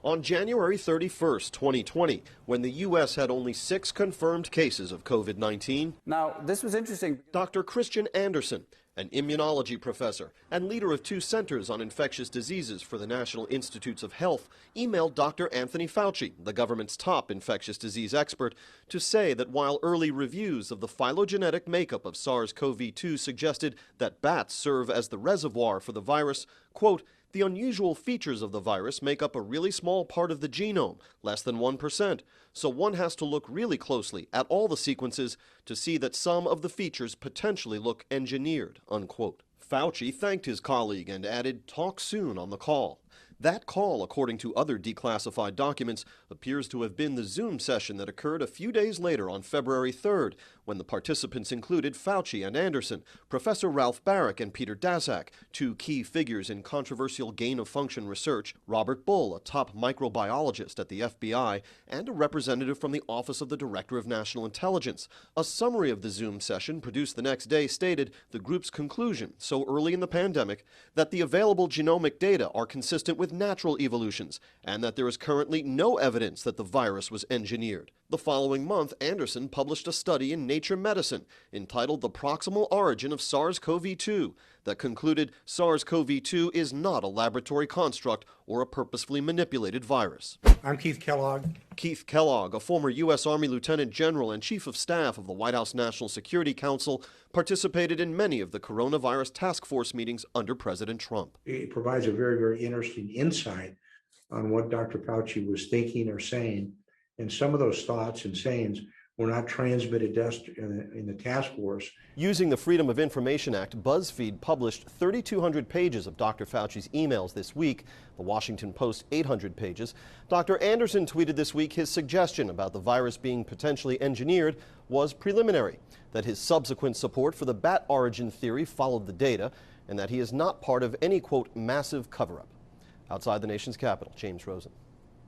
On January 31st, 2020, when the U.S. had only 6 confirmed cases of COVID-19. Now, this was interesting. Dr. Christian Anderson, an immunology professor and leader of 2 centers on infectious diseases for the National Institutes of Health, emailed Dr. Anthony Fauci, the government's top infectious disease expert, to say that while early reviews of the phylogenetic makeup of SARS-CoV-2 suggested that bats serve as the reservoir for the virus, quote, the unusual features of the virus make up a really small part of the genome, less than 1%, so one has to look really closely at all the sequences to see that some of the features potentially look engineered, unquote. Fauci thanked his colleague and added, talk soon on the call. That call, according to other declassified documents, appears to have been the Zoom session that occurred a few days later on February 3rd, when the participants included Fauci and Anderson, Professor Ralph Baric and Peter Daszak, 2 key figures in controversial gain-of-function research, Robert Bull, a top microbiologist at the FBI, and a representative from the Office of the Director of National Intelligence. A summary of the Zoom session produced the next day stated the group's conclusion, so early in the pandemic, that the available genomic data are consistent with natural evolutions, and that there is currently no evidence that the virus was engineered. The following month, Anderson published a study in Nature Medicine entitled The Proximal Origin of SARS-CoV-2 that concluded SARS-CoV-2 is not a laboratory construct or a purposefully manipulated virus. I'm Keith Kellogg. Keith Kellogg, a former U.S. Army Lieutenant General and Chief of Staff of the White House National Security Council, participated in many of the coronavirus task force meetings under President Trump. It provides a very, very interesting insight on what Dr. Fauci was thinking or saying, and some of those thoughts and sayings were not transmitted in the task force. Using the Freedom of Information Act, BuzzFeed published 3,200 pages of Dr. Fauci's emails this week, the Washington Post 800 pages. Dr. Anderson tweeted this week his suggestion about the virus being potentially engineered was preliminary, that his subsequent support for the bat origin theory followed the data, and that he is not part of any, quote, massive cover-up. Outside the nation's capital, James Rosen.